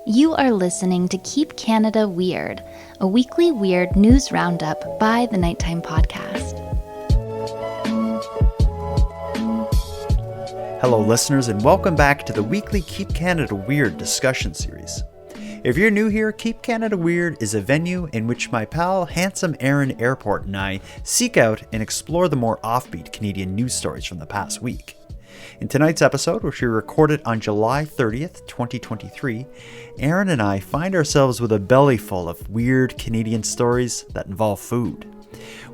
You are listening to Keep Canada Weird, a weekly weird news roundup by the Nighttime Podcast. Hello, listeners, and welcome back to the weekly Keep Canada Weird discussion series. If you're new here, Keep Canada Weird is a venue in which my pal Handsome Aaron Airport and I seek out and explore the more offbeat Canadian news stories from the past week. In tonight's episode, which we recorded on July 30th, 2023, Aaron and I find ourselves with a belly full of weird Canadian stories that involve food.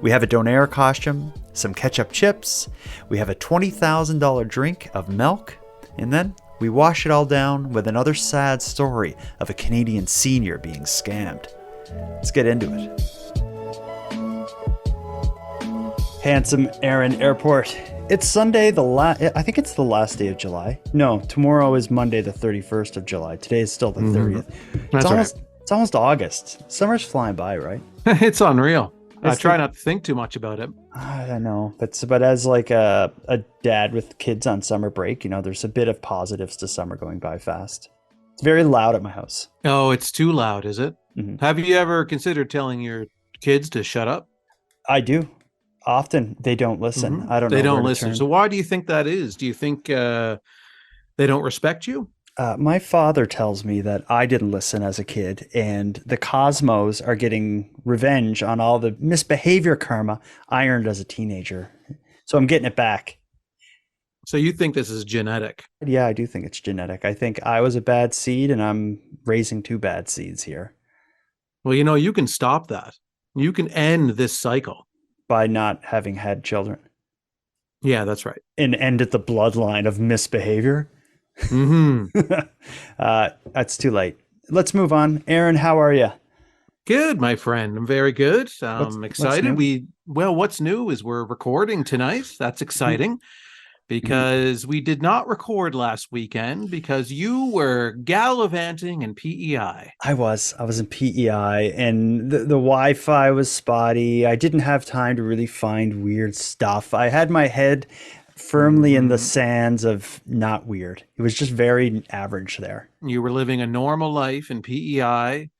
We have a donair costume, some ketchup chips, we have a $20,000 drink of milk, and then we wash it all down with another sad story of a Canadian senior being scammed. Let's get into it. Handsome Aaron Airport. It's Sunday, I think it's the last day of July. No, tomorrow is Monday, the 31st of July. Today is still the 30th. It's almost August. Summer's flying by, right? It's unreal. I try not to think too much about it. I know, but as like a dad with kids on summer break, there's a bit of positives to summer going by fast. It's very loud at my house. Oh, it's too loud, is it? Mm-hmm. Have you ever considered telling your kids to shut up? I do. Often they don't listen. I don't know. They don't listen. So why do you think that is? Do you think they don't respect you? My father tells me that I didn't listen as a kid, and the Cosmos are getting revenge on all the misbehavior karma I earned as a teenager. So I'm getting it back. So you think this is genetic? Yeah, I do think it's genetic. I think I was a bad seed, and I'm raising two bad seeds here. Well, you can stop that. You can end this cycle. By not having had children. Yeah, that's right. And ended the bloodline of misbehavior. That's too late. Let's move on. Aaron, how are you? Good, my friend. I'm very good. I'm excited. What's what's new is we're recording tonight. That's exciting. Because we did not record last weekend because you were gallivanting in PEI. I was in PEI, and the Wi-Fi was spotty. I didn't have time to really find weird stuff. I had my head firmly in the sands of not weird. It was just very average there. You were living a normal life in PEI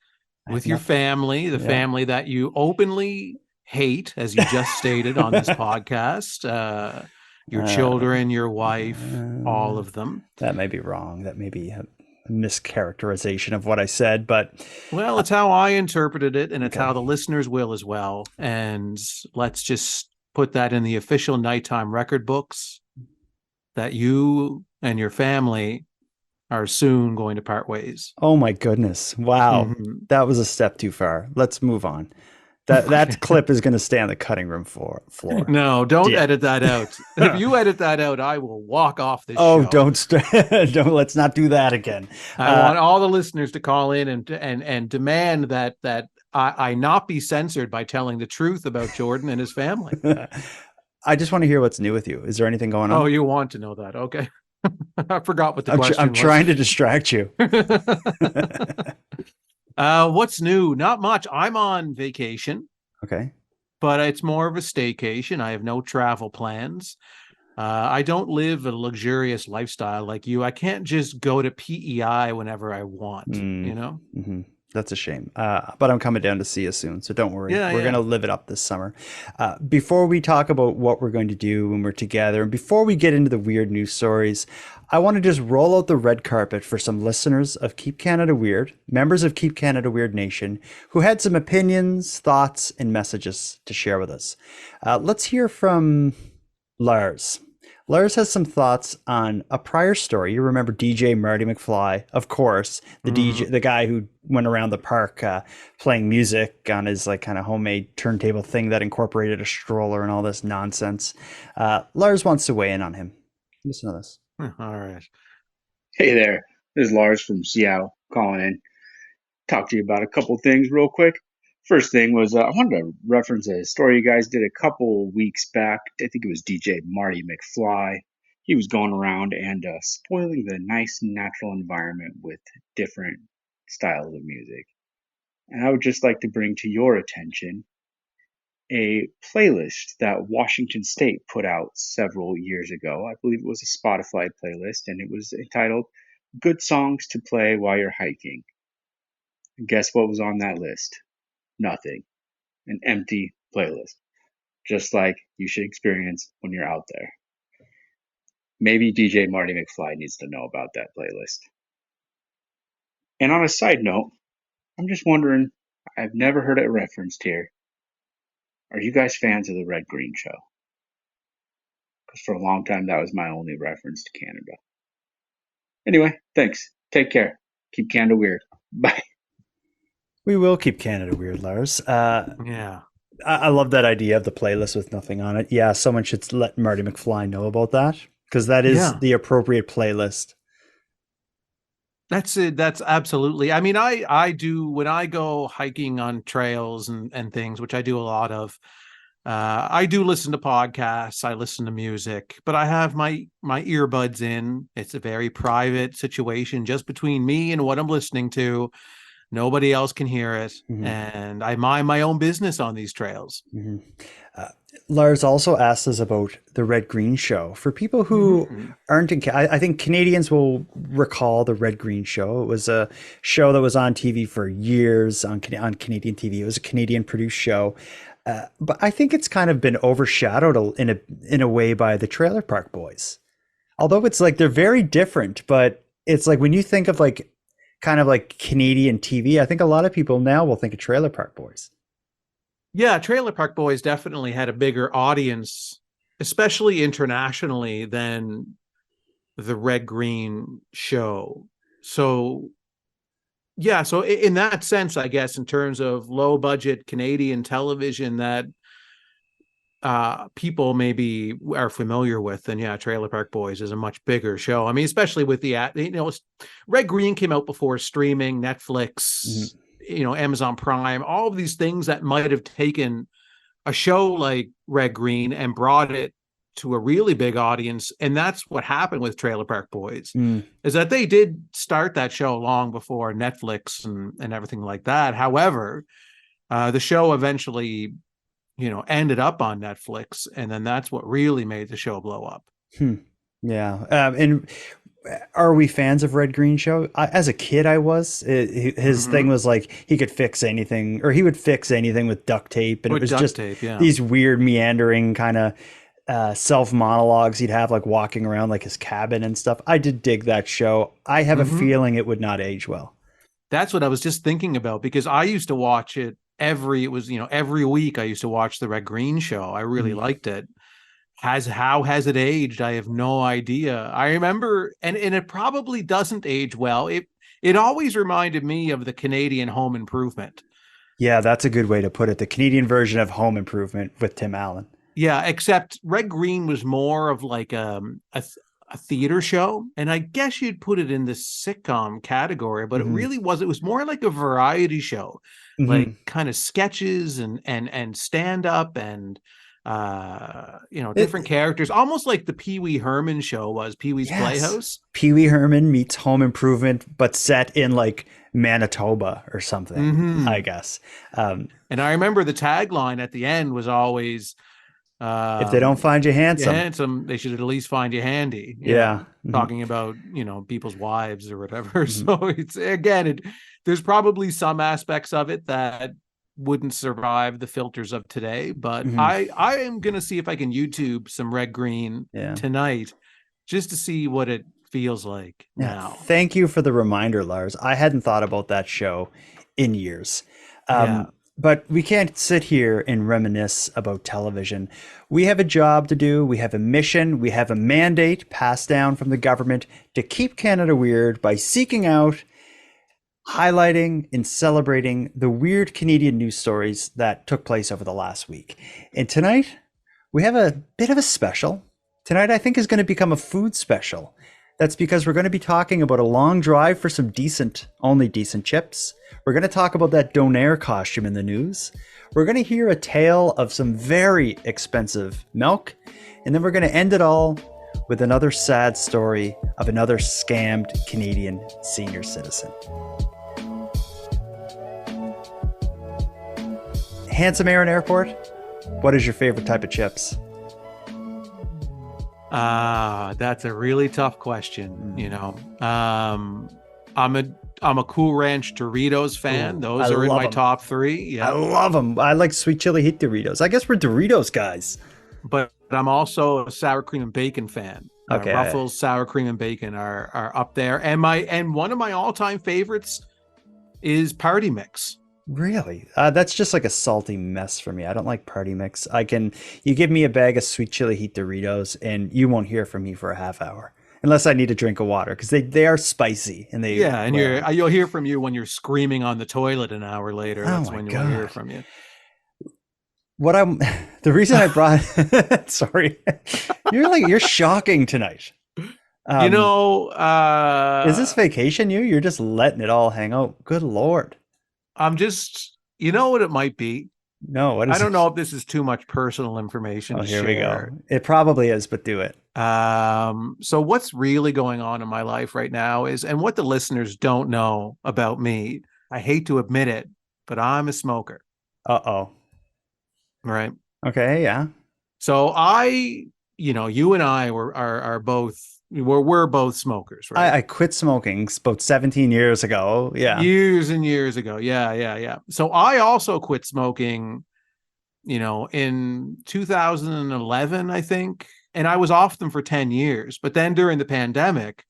with your family, the family that you openly hate, as you just stated on this podcast. Your children, your wife, all of them. That may be wrong. That may be a mischaracterization of what I said, but... Well, it's how I interpreted it, and it's how the listeners will as well. And let's just put that in the official nighttime record books that you and your family are soon going to part ways. Oh my goodness. Wow. That was a step too far. Let's move on. That clip is going to stay on the cutting room floor. No, don't edit that out. If you edit that out, I will walk off this show. Oh, don't. Let's not do that again. I want all the listeners to call in and demand that I not be censored by telling the truth about Jordan and his family. I just want to hear what's new with you. Is there anything going on? Oh, you want to know that? Okay. I forgot what the question was. I'm trying to distract you. What's new? Not much. I'm on vacation. Okay. But it's more of a staycation. I have no travel plans. I don't live a luxurious lifestyle like you. I can't just go to PEI whenever I want, Mm-hmm. That's a shame. But I'm coming down to see you soon, so don't worry. We're going to live it up this summer. Before we talk about what we're going to do when we're together, and before we get into the weird news stories, I want to just roll out the red carpet for some listeners of Keep Canada Weird, members of Keep Canada Weird Nation, who had some opinions, thoughts, and messages to share with us. Let's hear from Lars. Lars has some thoughts on a prior story. You remember DJ Marty McFly, of course, the guy who went around the park playing music on his like kind of homemade turntable thing that incorporated a stroller and all this nonsense. Lars wants to weigh in on him. Listen to this. All right. Hey there, this is Lars from Seattle calling in. Talk to you about a couple things real quick. First thing was I wanted to reference a story you guys did a couple weeks back. I think it was DJ Marty McFly. He was going around and spoiling the nice natural environment with different styles of music. And I would just like to bring to your attention a playlist that Washington State put out several years ago. I believe it was a Spotify playlist, and it was entitled Good Songs to Play While You're Hiking. Guess what was on that list? Nothing. An empty playlist. Just like you should experience when you're out there. Maybe DJ Marty McFly needs to know about that playlist. And on a side note, I'm just wondering, I've never heard it referenced here. Are you guys fans of the Red Green Show? Because for a long time, that was my only reference to Canada. Anyway, thanks. Take care. Keep Canada weird. Bye. We will keep Canada weird, Lars. Yeah. I love that idea of the playlist with nothing on it. Yeah, someone should let Marty McFly know about that, because that is the appropriate playlist. That's it. That's absolutely. I mean, I do when I go hiking on trails and things, which I do a lot of. I do listen to podcasts. I listen to music, but I have my earbuds in. It's a very private situation, just between me and what I'm listening to. Nobody else can hear it, and I mind my own business on these trails. Lars also asked us about the Red Green Show. For people who aren't in, I think Canadians will recall the Red Green Show. It was a show that was on TV for years on Canadian TV. It was a Canadian produced show, but I think it's kind of been overshadowed in a way by the Trailer Park Boys. Although it's like they're very different, but it's like when you think of like kind of like Canadian TV, I think a lot of people now will think of Trailer Park Boys. Yeah, Trailer Park Boys definitely had a bigger audience, especially internationally, than the Red Green Show. So, yeah, so in that sense, I guess, in terms of low budget Canadian television that people maybe are familiar with, then yeah, Trailer Park Boys is a much bigger show. I mean, especially with Red Green came out before streaming, Netflix, Amazon Prime, all of these things that might have taken a show like Red Green and brought it to a really big audience. And that's what happened with Trailer Park Boys, is that they did start that show long before Netflix and everything like that. However, the show eventually ended up on Netflix, and then that's what really made the show blow up. Yeah. And are we fans of Red Green Show? As a kid, I was. His thing was like he could fix anything, or he would fix anything with duct tape, and it was just these weird meandering kind of self monologues he'd have, like walking around like his cabin and stuff. I did dig that show. I have a feeling it would not age well. That's what I was just thinking about, because I used to watch it every week. I used to watch the Red Green Show. I really liked it. How has it aged? I have no idea. I remember, and it probably doesn't age well. It always reminded me of the Canadian Home Improvement. Yeah, that's a good way to put it. The Canadian version of Home Improvement with Tim Allen. Yeah, except Red Green was more of like a theater show, and I guess you'd put it in the sitcom category, but it really was. It was more like a variety show, like kind of sketches and stand up and different characters, almost like the Pee Wee Herman show was, Pee Wee's Playhouse. Pee Wee Herman meets Home Improvement, but set in like Manitoba or something, I guess. And I remember the tagline at the end was always, if they don't find you handsome, they should at least find you handy. Talking about people's wives or whatever. So it's there's probably some aspects of it that wouldn't survive the filters of today, but I am gonna see if I can YouTube some Red Green tonight, just to see what it feels like now. Thank you for the reminder, Lars. I hadn't thought about that show in years. But we can't sit here and reminisce about television. We have a job to do. We have a mission. We have a mandate passed down from the government to keep Canada weird by seeking out, highlighting, and celebrating the weird Canadian news stories that took place over the last week. And tonight, we have a bit of a special. Tonight, I think, is going to become a food special. That's because we're going to be talking about a long drive for some only decent chips. We're going to talk about that donair costume in the news. We're going to hear a tale of some very expensive milk. And then we're going to end it all with another sad story of another scammed Canadian senior citizen. Handsome Aaron Airport, what is your favorite type of chips? That's a really tough question. I'm a Cool Ranch Doritos fan. Ooh, Those I are in love my them. top 3. I Yeah. love them. I like sweet chili heat Doritos. I guess we're Doritos guys. But I'm also a sour cream and bacon fan. Okay. Ruffles sour cream and bacon are up there. And one of my all-time favorites is Party Mix. Really? That's just like a salty mess for me. I don't like party mix. You give me a bag of sweet chili heat Doritos and you won't hear from me for a half hour. Unless I need a drink of water because they are spicy and they Yeah, and you'll hear from you when you're screaming on the toilet an hour later. Oh That's my when you'll hear God. from you. The reason I brought sorry. You're shocking tonight. You know, Is this vacation you're just letting it all hang out? Good Lord. I'm just, you know what it might be? No, what is I don't it? know if this is too much personal information Oh, to here we share. go. It probably is, but do it. So what's really going on in my life right now is, and what the listeners don't know about me, I hate to admit it, but I'm a smoker. Uh-oh. Right. Okay, yeah. So you and I are both, we're both smokers, right? I quit smoking about 17 years ago. Yeah. Years and years ago. Yeah. So I also quit smoking, in 2011, I think. And I was off them for 10 years. But then during the pandemic,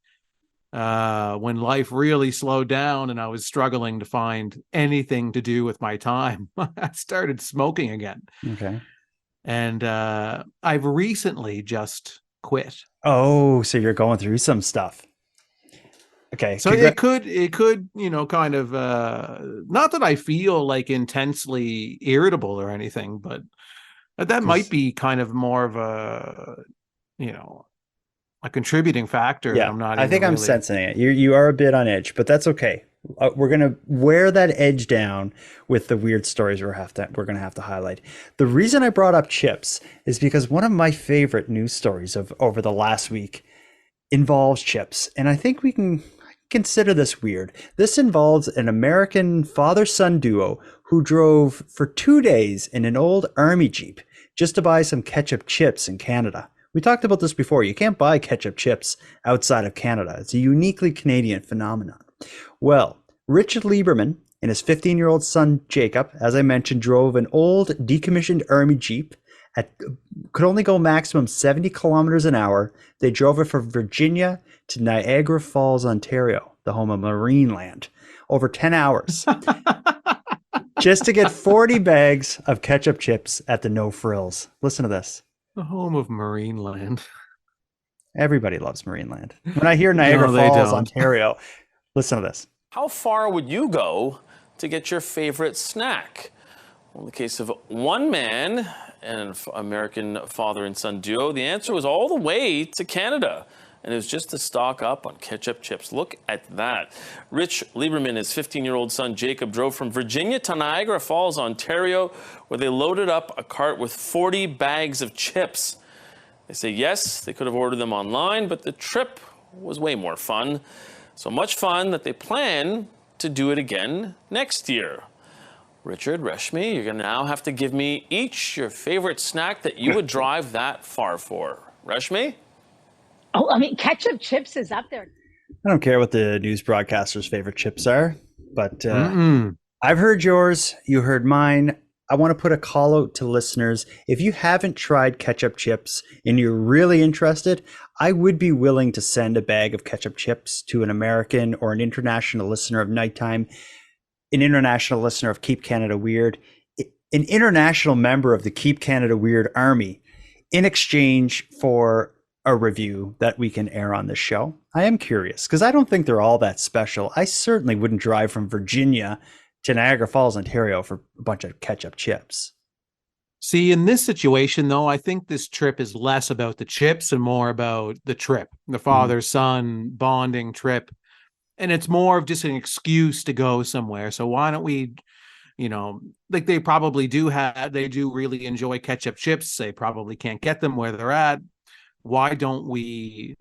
when life really slowed down and I was struggling to find anything to do with my time, I started smoking again. Okay. And I've recently just quit. Oh, so you're going through some stuff. Okay. So it could, kind of, not that I feel like intensely irritable or anything, but that might be kind of more of a contributing factor. And Yeah, I'm not I even think I'm really. sensing it. You are a bit on edge, but that's okay. We're gonna wear that edge down with the weird stories we're gonna have to highlight. The reason I brought up chips is because one of my favorite news stories of over the last week involves chips, and I think we can consider this weird. This involves an American father-son duo who drove for 2 days in an old army Jeep just to buy some ketchup chips in Canada. We talked about this before. You can't buy ketchup chips outside of Canada. It's a uniquely Canadian phenomenon. Well, Richard Lieberman and his 15-year-old son Jacob, as I mentioned, drove an old decommissioned army Jeep could only go maximum 70 kilometers an hour. They drove it from Virginia to Niagara Falls, Ontario, the home of Marineland, over 10 hours. Just to get 40 bags of ketchup chips at the No Frills. Listen to this. The home of Marineland. Everybody loves Marineland. When I hear Niagara Falls, Ontario, listen to this. How far would you go to get your favorite snack? Well, in the case of one man and an American father and son duo, the answer was all the way to Canada. And it was just to stock up on ketchup chips. Look at that. Rich Lieberman and his 15-year-old son Jacob drove from Virginia to Niagara Falls, Ontario, where they loaded up a cart with 40 bags of chips. They say yes, they could have ordered them online, but the trip was way more fun. So much fun that they plan to do it again next year. Richard, Reshmi, you're going to now have to give me each your favorite snack that you would drive that far for. Reshmi? Oh, I mean, ketchup chips is up there. I don't care what the news broadcaster's favorite chips are, but I've heard yours. You heard mine. I want to put a call out to listeners. If you haven't tried ketchup chips and you're really interested, I would be willing to send a bag of ketchup chips to an American or an international listener of Nighttime, an international listener of Keep Canada Weird, an international member of the Keep Canada Weird Army in exchange for a review that we can air on this show. I am curious because I don't think they're all that special. I certainly wouldn't drive from Virginia to Niagara Falls, Ontario for a bunch of ketchup chips. See, in this situation, though, I think this trip is less about the chips and more about the trip, the father-son bonding trip. And it's more of just an excuse to go somewhere. So why don't we, like they probably they do really enjoy ketchup chips. They probably can't get them where they're at. Why don't we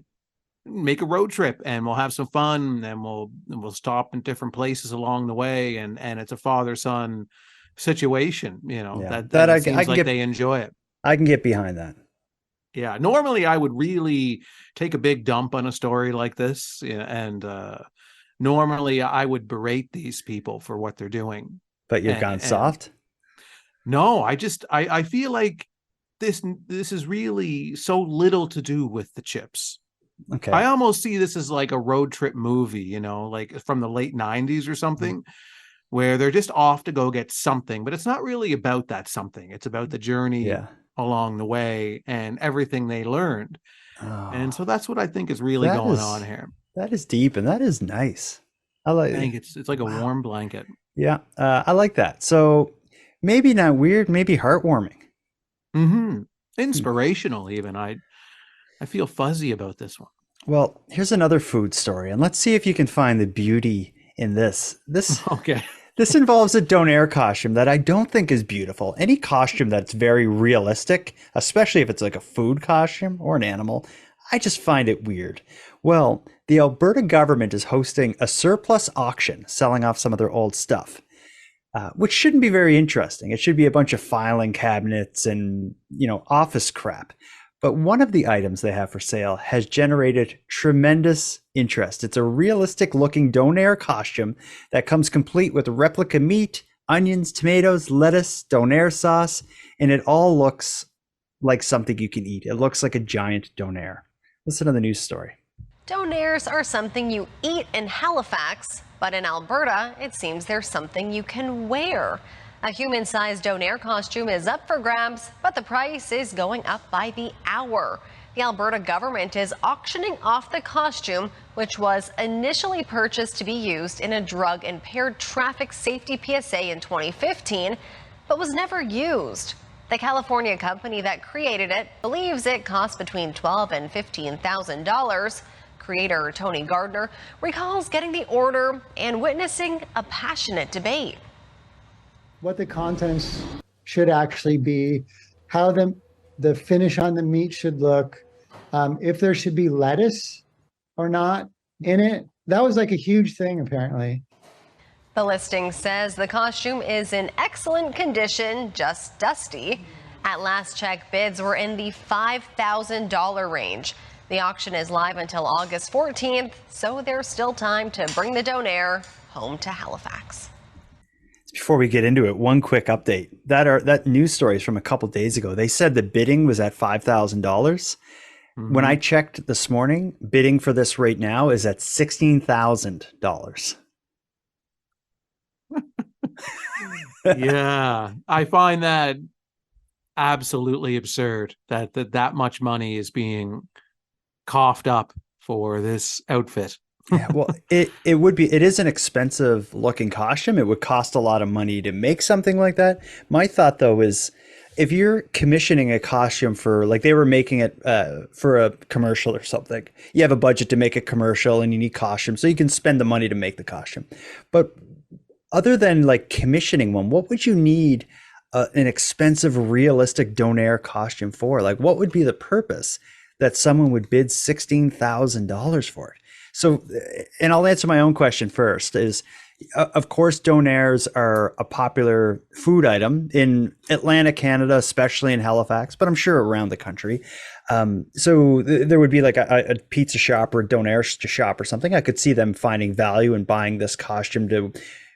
make a road trip and we'll have some fun and we'll stop in different places along the way. And it's a father-son situation, that it seems like they enjoy it. I can get behind that. Yeah. Normally I would really take a big dump on a story like this and normally I would berate these people for what they're doing. But you've gone soft? No, I feel like this is really so little to do with the chips. Okay. I almost see this as like a road trip movie, you know, like from the late 90s or something, where they're just off to go get something, but it's not really about that something. It's about the journey along the way and everything they learned. And so that's what I think is really going on here. That is deep and that is nice. I think it's like a warm blanket. Yeah, I like that. So maybe not weird, maybe heartwarming. Inspirational even. I feel fuzzy about this one. Well, here's another food story, and let's see if you can find the beauty in this. Okay. This involves a donair costume that I don't think is beautiful. Any costume that's very realistic, especially if it's like a food costume or an animal, I just find it weird. Well, the Alberta government is hosting a surplus auction, selling off some of their old stuff, which shouldn't be very interesting. It should be a bunch of filing cabinets and, office crap. But one of the items they have for sale has generated tremendous interest. It's a realistic looking donair costume that comes complete with replica meat, onions, tomatoes, lettuce, donair sauce, and it all looks like something you can eat. It looks like a giant donair. Listen to the news story. Donairs are something you eat in Halifax, but in Alberta, it seems there's something you can wear. A human-sized donair costume is up for grabs, but the price is going up by the hour. The Alberta government is auctioning off the costume, which was initially purchased to be used in a drug-impaired traffic safety PSA in 2015, but was never used. The California company that created it believes it cost between $12,000 and $15,000. Creator Tony Gardner recalls getting the order and witnessing a passionate debate. What the contents should actually be, how the finish on the meat should look, if there should be lettuce or not in it. That was like a huge thing, apparently. The listing says the costume is in excellent condition, just dusty. At last check, bids were in the $5,000 range. The auction is live until August 14th, so there's still time to bring the donair home to Halifax. Before we get into it, one quick update. That news story is from a couple days ago. They said the bidding was at $5,000. When I checked this morning, bidding for this right now is at $16,000. Yeah, I find that absolutely absurd that much money is being coughed up for this outfit. Yeah, well, it is an expensive looking costume. It would cost a lot of money to make something like that. My thought though is, if you're commissioning a costume for, like they were making it for a commercial or something, you have a budget to make a commercial and you need costumes, so you can spend the money to make the costume. But other than like commissioning one, what would you need an expensive, realistic donair costume for? Like, what would be the purpose that someone would bid $16,000 for it? So, and I'll answer my own question first, is, of course, donairs are a popular food item in Atlantic, Canada, especially in Halifax, but I'm sure around the country. So there would be like a pizza shop or a donair shop or something. I could see them finding value in buying this costume to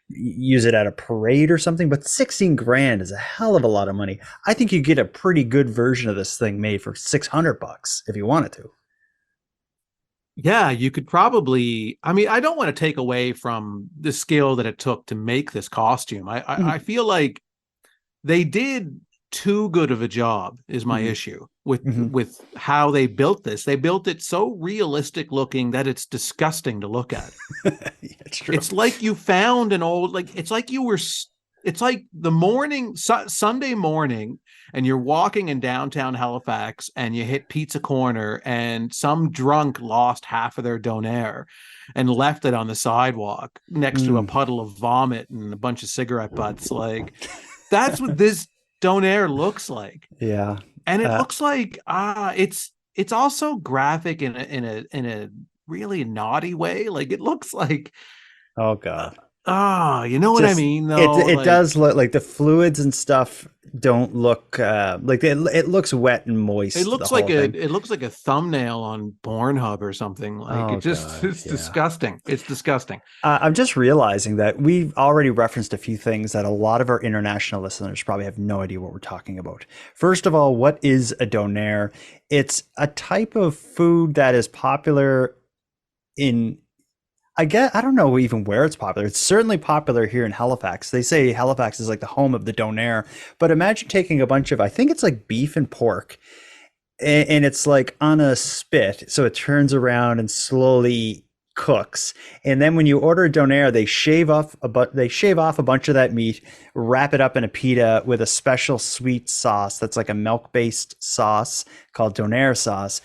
use it at a parade or something, but 16 grand is a hell of a lot of money. I think you get a pretty good version of this thing made for $600 if you wanted to. Yeah, you could probably, I don't want to take away from the skill that it took to make this costume. I feel like they did too good of a job is my issue with how they built this. They built it so realistic looking that it's disgusting to look at. It's true. It's like you found an old, it's like the morning, Sunday morning, and you're walking in downtown Halifax and you hit Pizza Corner and some drunk lost half of their donair and left it on the sidewalk next to a puddle of vomit and a bunch of cigarette butts. Like, that's what this donair looks like. Yeah. And it looks like it's also graphic in a really naughty way. Like, it looks like, oh god, you know what I mean, though? It does look like the fluids and stuff don't look like it looks wet and moist. It looks like a thumbnail on Pornhub or something. Like it's disgusting. It's disgusting. I'm just realizing that we've already referenced a few things that a lot of our international listeners probably have no idea what we're talking about. First of all, what is a donair? It's a type of food that is popular in, I don't know even where it's popular. It's certainly popular here in Halifax. They say Halifax is like the home of the donair, but imagine taking a bunch of, I think it's like beef and pork, and it's like on a spit, so it turns around and slowly cooks. And then when you order a donair, they shave off a bunch of that meat, wrap it up in a pita with a special sweet sauce that's like a milk-based sauce called donair sauce.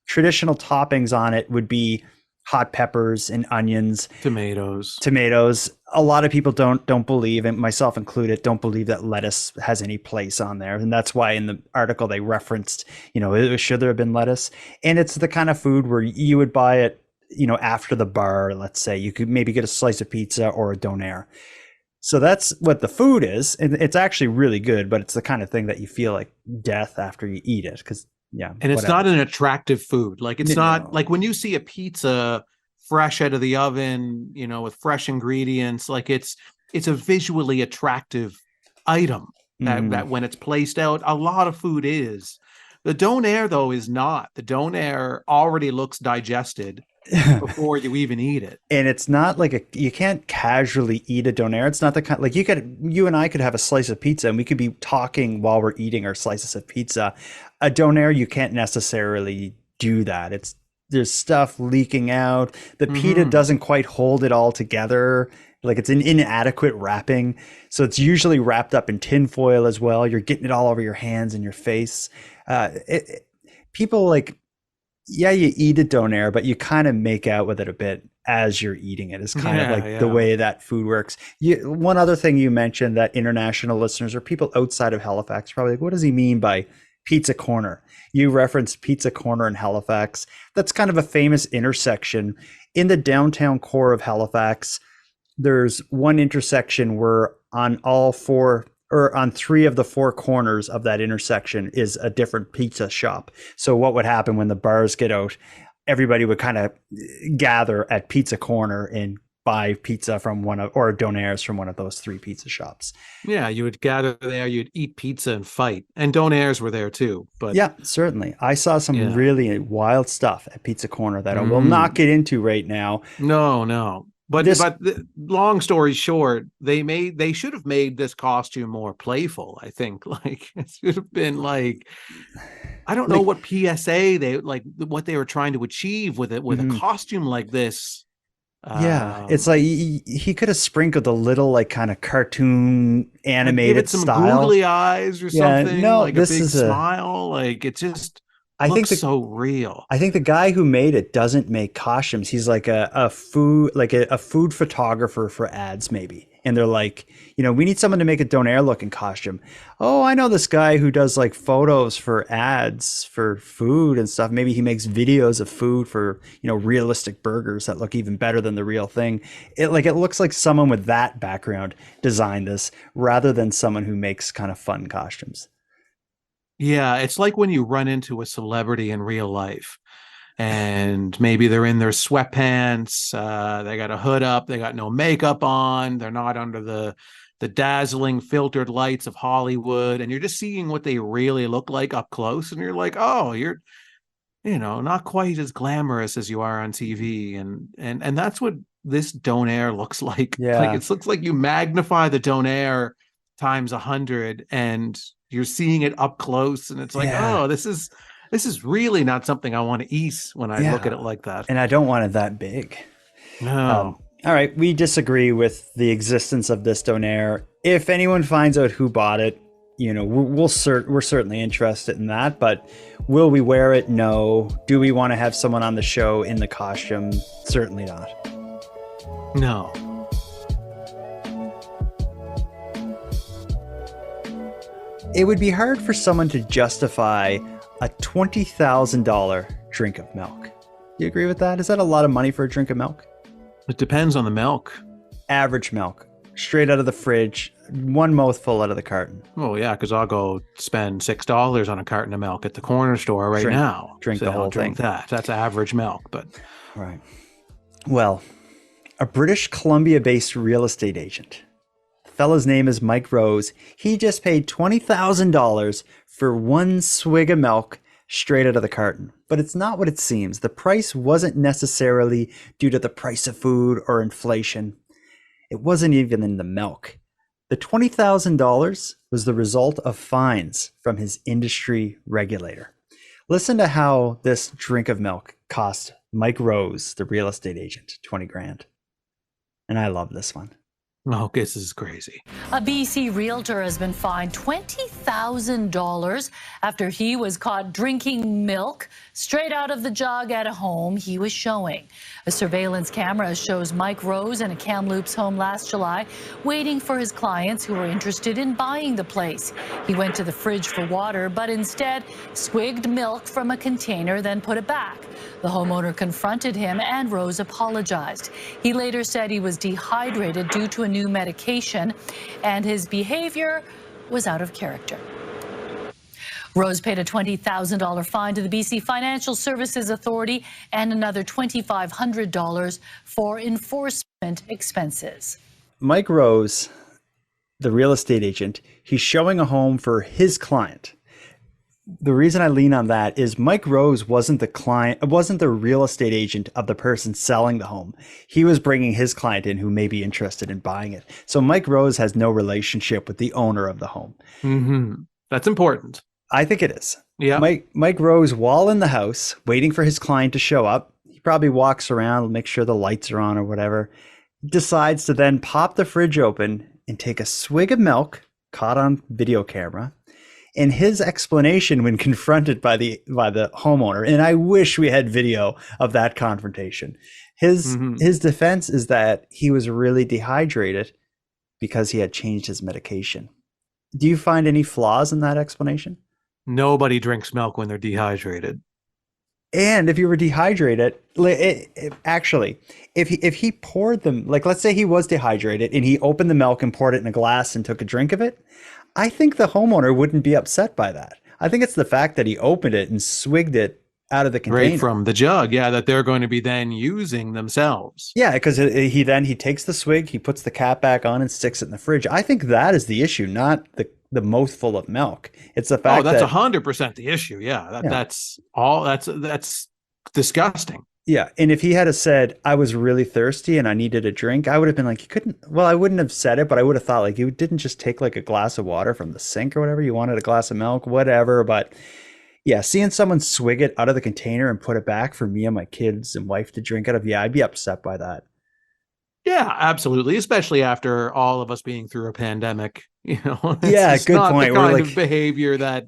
Traditional toppings on it would be hot peppers and onions, tomatoes. A lot of people don't believe, and myself included, don't believe that lettuce has any place on there. And that's why in the article they referenced, should there have been lettuce? And it's the kind of food where you would buy it, after the bar. Let's say you could maybe get a slice of pizza or a donair. So that's what the food is. And it's actually really good, but it's the kind of thing that you feel like death after you eat it. And it's not an attractive food. Like it's not like when you see a pizza fresh out of the oven, with fresh ingredients, like it's a visually attractive item that when it's placed out, a lot of food is. The donair, though, is not. The donair already looks digested before you even eat it. And it's not like you can't casually eat a donair. It's not the kind, like you and I could have a slice of pizza and we could be talking while we're eating our slices of pizza. A donair, you can't necessarily do that. There's stuff leaking out. The pita doesn't quite hold it all together. Like it's an inadequate wrapping. So it's usually wrapped up in tin foil as well. You're getting it all over your hands and your face. People like, you eat a donair, but you kind of make out with it a bit as you're eating it. It's kind of like the way that food works. One other thing you mentioned that international listeners or people outside of Halifax probably like, what does he mean by Pizza Corner? You referenced Pizza Corner in Halifax. That's kind of a famous intersection in the downtown core of Halifax. There's one intersection where on three of the four corners of that intersection is a different pizza shop. So what would happen when the bars get out? Everybody would kind of gather at Pizza Corner and buy pizza from or donairs from one of those three pizza shops. Yeah, you would gather there, you'd eat pizza and fight. And donairs were there too. But yeah, certainly. I saw some really wild stuff at Pizza Corner that I will not get into right now. No. But long story short, they should have made this costume more playful. I think like it should have been like, I don't know what PSA what they were trying to achieve with it with a costume like this. It's like he could have sprinkled a little like kind of cartoon animated some style, googly eyes or something. No, like this a big is smile. Like it just. I think so real. I think the guy who made it doesn't make costumes. He's like a food photographer for ads maybe. And they're like, we need someone to make a donair looking costume. Oh, I know this guy who does like photos for ads for food and stuff. Maybe he makes videos of food for, realistic burgers that look even better than the real thing. It looks like someone with that background designed this rather than someone who makes kind of fun costumes. Yeah, it's like when you run into a celebrity in real life and maybe they're in their sweatpants, they got a hood up, they got no makeup on, they're not under the dazzling filtered lights of Hollywood, and you're just seeing what they really look like up close, and you're like, oh, you're not quite as glamorous as you are on TV, and that's what this donair looks like. Yeah. Like it looks like you magnify the donair times 100 and you're seeing it up close, and it's like, oh, this is really not something I want to eat when I look at it like that. And I don't want it that big. No. All right, we disagree with the existence of this donair. If anyone finds out who bought it, we're certainly interested in that. But will we wear it? No. Do we want to have someone on the show in the costume? Certainly not. No. It would be hard for someone to justify a $20,000 drink of milk. Do you agree with that? Is that a lot of money for a drink of milk? It depends on the milk. average milk, straight out of the fridge, one mouthful out of the carton. Oh yeah, because I'll go spend $6 on a carton of milk at the corner store right now. Drink the whole thing. That's average milk, but right. Well, a British Columbia-based real estate agent. The fella's name is Mike Rose. He just paid $20,000 for one swig of milk straight out of the carton. But it's not what it seems. The price wasn't necessarily due to the price of food or inflation. It wasn't even in the milk. The $20,000 was the result of fines from his industry regulator. Listen to how this drink of milk cost Mike Rose, the real estate agent, 20 grand. And I love this one. oh, this is crazy. A BC realtor has been fined $20,000 after he was caught drinking milk straight out of the jug at a home he was showing. A surveillance camera shows Mike Rose in a Kamloops home last July waiting for his clients who were interested in buying the place. He went to the fridge for water, but instead swigged milk from a container, then put it back. The homeowner confronted him and Rose apologized. He later said he was dehydrated due to a new medication and his behavior was out of character. Rose paid a $20,000 fine to the BC Financial Services Authority and another $2,500 for enforcement expenses. Mike Rose, the real estate agent, he's showing a home for his client. The reason I lean on that is Mike Rose wasn't the real estate agent of the person selling the home. He was bringing his client in who may be interested in buying it. So Mike Rose has no relationship with the owner of the home. Mm-hmm. That's important. I think it is. Yeah. Mike Rose, while in the house, waiting for his client to show up, he probably walks around, make sure the lights are on or whatever, decides to then pop the fridge open and take a swig of milk, caught on video camera. And his explanation when confronted by the homeowner, and I wish we had video of that confrontation, his defense is that he was really dehydrated because he had changed his medication. Do you find any flaws in that explanation? Nobody drinks milk when they're dehydrated. And if you were dehydrated, actually, if he poured them, like let's say he was dehydrated and he opened the milk and poured it in a glass and took a drink of it, I think the homeowner wouldn't be upset by that. I think it's the fact that he opened it and swigged it out of the container. Right from the jug, yeah, that they're going to be then using themselves. Yeah, because he takes the swig, he puts the cap back on and sticks it in the fridge. I think that is the issue, not the mouthful of milk. It's the fact that's 100% the issue. Yeah, that's disgusting. Yeah, and if he had said, I was really thirsty and I needed a drink, I would have been like, I wouldn't have said it, but I would have thought like you didn't just take like a glass of water from the sink or whatever. You wanted a glass of milk, whatever. But yeah, seeing someone swig it out of the container and put it back for me and my kids and wife to drink out of, yeah, I'd be upset by that. Yeah, absolutely. Especially after all of us being through a pandemic, Yeah, good not point. The kind of behavior that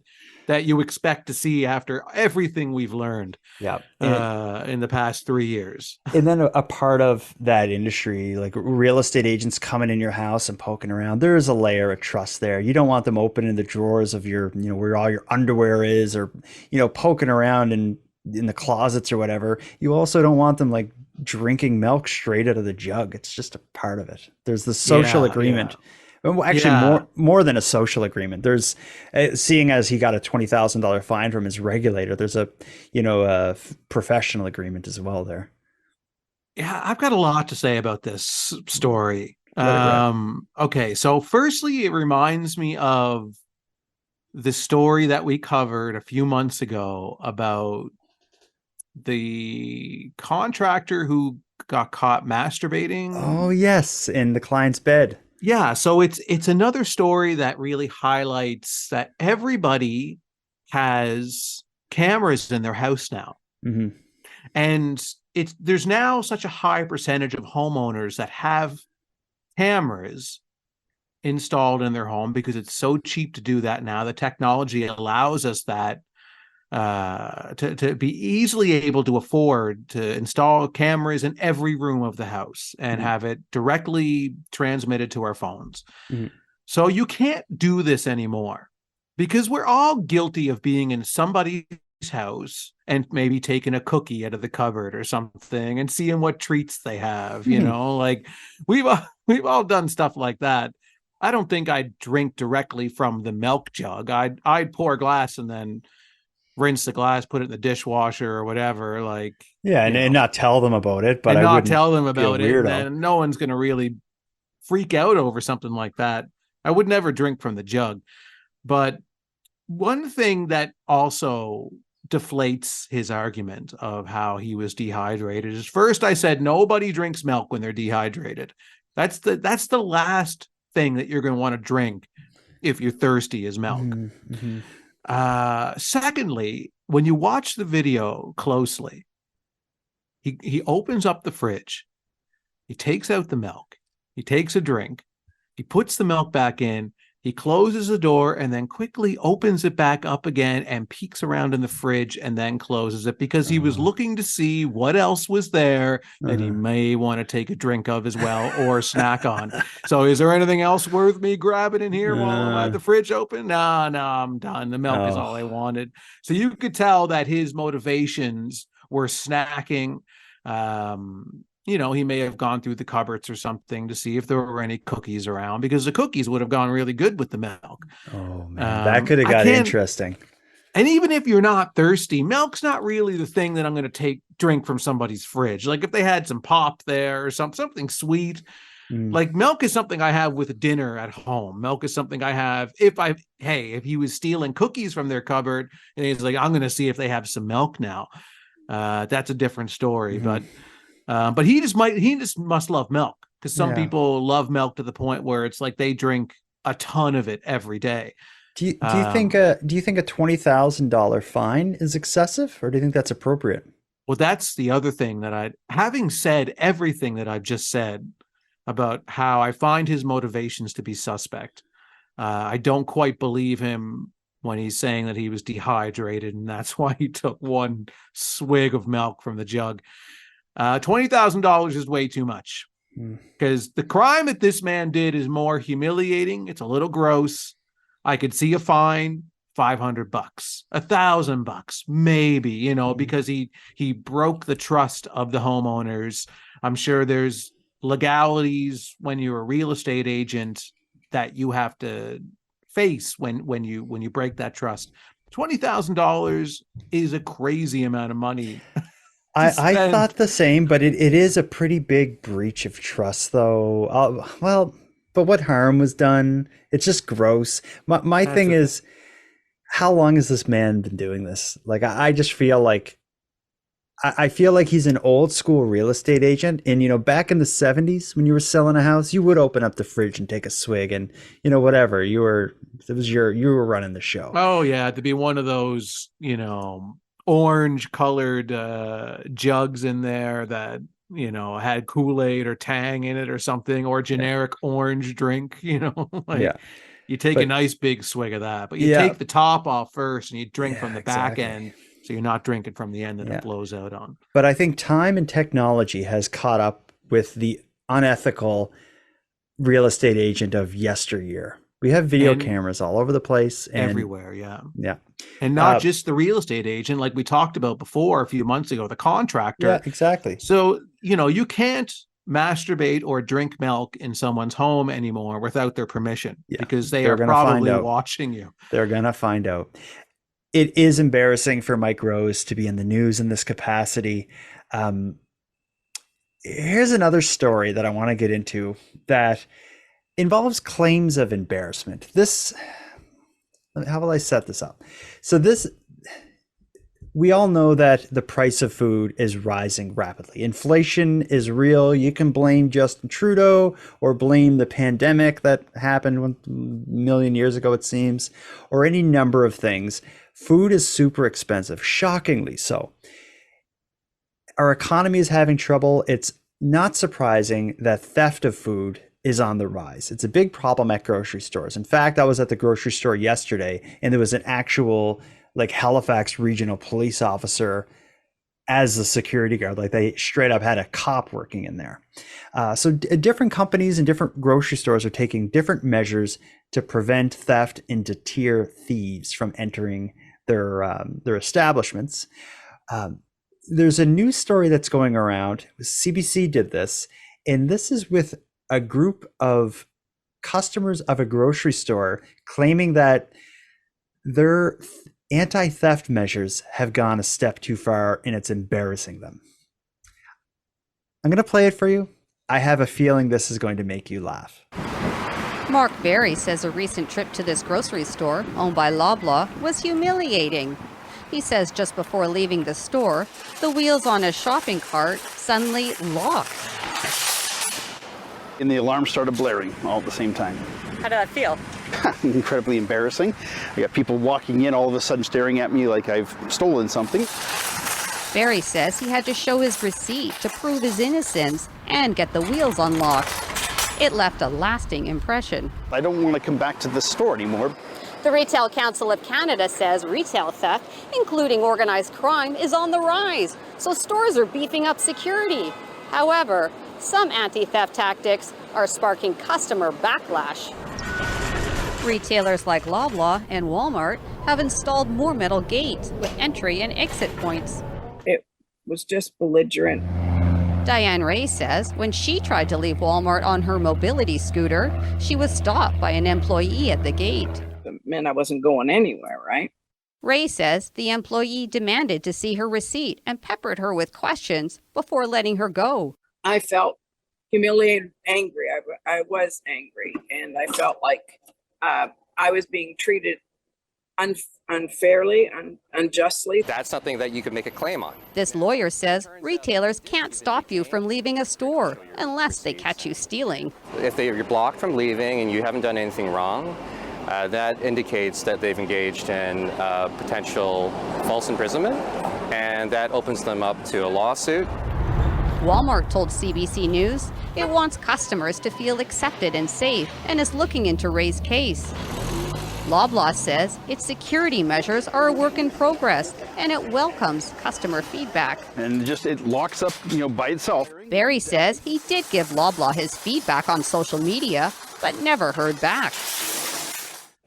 you expect to see after everything we've learned in the past 3 years. And then a part of that industry, like real estate agents coming in your house and poking around, there is a layer of trust there. You don't want them opening the drawers of your, where all your underwear is, or, poking around in the closets or whatever. You also don't want them like drinking milk straight out of the jug. It's just a part of it. There's the social agreement. Yeah. Actually, more than a social agreement. There's, seeing as he got a $20,000 fine from his regulator, there's a professional agreement as well there. Yeah, I've got a lot to say about this story. Okay, so firstly, it reminds me of the story that we covered a few months ago about the contractor who got caught masturbating. Oh yes, in the client's bed. Yeah, so it's another story that really highlights that everybody has cameras in their house now. Mm-hmm. And there's now such a high percentage of homeowners that have cameras installed in their home because it's so cheap to do that now. The technology allows us that to be easily able to afford to install cameras in every room of the house and have it directly transmitted to our phones. Mm-hmm. So you can't do this anymore because we're all guilty of being in somebody's house and maybe taking a cookie out of the cupboard or something and seeing what treats they have, you know, like we've all done stuff like that. I don't think I'd drink directly from the milk jug. I'd pour a glass and then rinse the glass, put it in the dishwasher or whatever, like and not tell them about it, but and I not wouldn't tell them be a about it. And weirdo. then no one's going to really freak out over something like that. I would never drink from the jug. But one thing that also deflates his argument of how he was dehydrated is, first I said nobody drinks milk when they're dehydrated. That's the last thing that you're going to want to drink if you're thirsty is milk. Secondly, when you watch the video closely, he opens up the fridge, he takes out the milk, he takes a drink, he puts the milk back in, he closes the door and then quickly opens it back up again and peeks around in the fridge and then closes it because he was looking to see what else was there that he may want to take a drink of as well or snack on. So is there anything else worth me grabbing in here while I have the fridge open? No, I'm done. The milk is all I wanted. So you could tell that his motivations were snacking. You know, he may have gone through the cupboards or something to see if there were any cookies around, because the cookies would have gone really good with the milk. Oh man, that could have got interesting. And even if you're not thirsty, milk's not really the thing that I'm going to drink from somebody's fridge. Like if they had some pop there or something sweet, like milk is something I have with dinner at home. Milk is something I have if he was stealing cookies from their cupboard and he's like, I'm going to see if they have some milk now. That's a different story, but he just must love milk, because some people love milk to the point where it's like they drink a ton of it every day. Do you think a $20,000 fine is excessive, or do you think that's appropriate? Well, that's the other thing that having said everything that I've just said about how I find his motivations to be suspect, I don't quite believe him when he's saying that he was dehydrated and that's why he took one swig of milk from the jug. $20,000 is way too much, because the crime that this man did is more humiliating. It's a little gross. I could see a fine, $500, $1,000, maybe, you know, because he broke the trust of the homeowners. I'm sure there's legalities when you're a real estate agent that you have to face when you break that trust. $20,000 is a crazy amount of money. I thought the same, but it is a pretty big breach of trust, though. But what harm was done? It's just gross. My thing is, how long has this man been doing this? Like, I just feel like, I feel like he's an old school real estate agent. And, you know, back in the 70s, when you were selling a house, you would open up the fridge and take a swig and, you know, whatever. You were running the show. Oh, yeah. To be one of those, you know, orange colored jugs in there that, you know, had Kool-Aid or Tang in it or something, or generic orange drink, you know, like you take a nice big swig of that, but you take the top off first and you drink from the back end. So you're not drinking from the end that it blows out on. But I think time and technology has caught up with the unethical real estate agent of yesteryear. We have video cameras all over the place. And everywhere, yeah. And not just the real estate agent, like we talked about before a few months ago, the contractor. Yeah, exactly. So, you know, you can't masturbate or drink milk in someone's home anymore without their permission, because they're probably watching you. They're going to find out. It is embarrassing for Mike Rose to be in the news in this capacity. Here's another story that I want to get into that involves claims of embarrassment. How will I set this up? So we all know that the price of food is rising rapidly. Inflation is real. You can blame Justin Trudeau or blame the pandemic that happened a million years ago, it seems, or any number of things. Food is super expensive, shockingly so. Our economy is having trouble. It's not surprising that theft of food is on the rise. It's a big problem at grocery stores. In fact, I was at the grocery store yesterday and there was an actual like Halifax regional police officer as the security guard. Like they straight up had a cop working in there. So different companies and different grocery stores are taking different measures to prevent theft and deter thieves from entering their establishments. There's a news story that's going around. CBC did this, and this is with a group of customers of a grocery store claiming that their anti-theft measures have gone a step too far and it's embarrassing them. I'm going to play it for you. I have a feeling this is going to make you laugh. Mark Berry says a recent trip to this grocery store, owned by Loblaw, was humiliating. He says just before leaving the store, the wheels on his shopping cart suddenly locked. And the alarm started blaring all at the same time. How did that feel? Incredibly embarrassing. I got people walking in all of a sudden staring at me like I've stolen something. Berry says he had to show his receipt to prove his innocence and get the wheels unlocked. It left a lasting impression. I don't want to come back to this store anymore. The Retail Council of Canada says retail theft, including organized crime, is on the rise, so stores are beefing up security. However, some anti-theft tactics are sparking customer backlash. Retailers like Loblaw and Walmart have installed more metal gates with entry and exit points. It was just belligerent. Diane Ray says when she tried to leave Walmart on her mobility scooter, she was stopped by an employee at the gate. It meant I wasn't going anywhere, right? Ray says the employee demanded to see her receipt and peppered her with questions before letting her go. I felt humiliated, angry. I was angry, and I felt like I was being treated unfairly, unjustly. That's something that you could make a claim on. This lawyer says retailers can't stop you from leaving a store unless they catch you stealing. If you're blocked from leaving and you haven't done anything wrong, that indicates that they've engaged in potential false imprisonment, and that opens them up to a lawsuit. Walmart told CBC News it wants customers to feel accepted and safe and is looking into Ray's case. Loblaw says its security measures are a work in progress and it welcomes customer feedback. And just it locks up, by itself. Berry says he did give Loblaw his feedback on social media, but never heard back.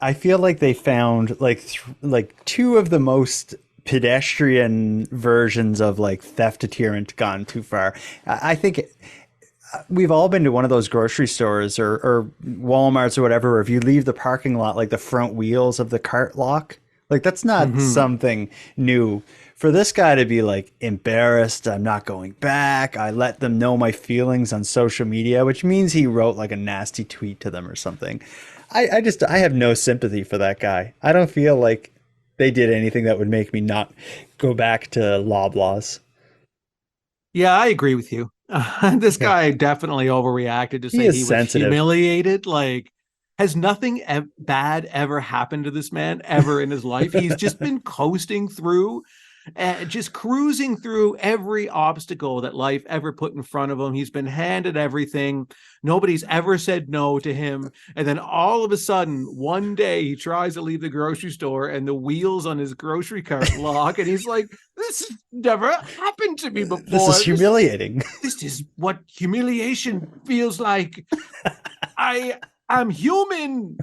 I feel like they found like two of the most pedestrian versions of like theft deterrent gone too far. I think we've all been to one of those grocery stores or Walmarts or whatever, where if you leave the parking lot, like the front wheels of the cart lock, like that's not something new. For this guy to be like embarrassed, I'm not going back. I let them know my feelings on social media, which means he wrote like a nasty tweet to them or something. I have no sympathy for that guy. I don't feel like they did anything that would make me not go back to Loblaw's. Yeah, I agree with you. This guy definitely overreacted to say he was humiliated. Like, has nothing bad ever happened to this man ever in his life? He's just been coasting through, just cruising through every obstacle that life ever put in front of him. He's been handed everything. Nobody's ever said no to him. And then all of a sudden, one day he tries to leave the grocery store and the wheels on his grocery cart lock. And he's like, this never happened to me before. This is humiliating. This is what humiliation feels like. I'm human.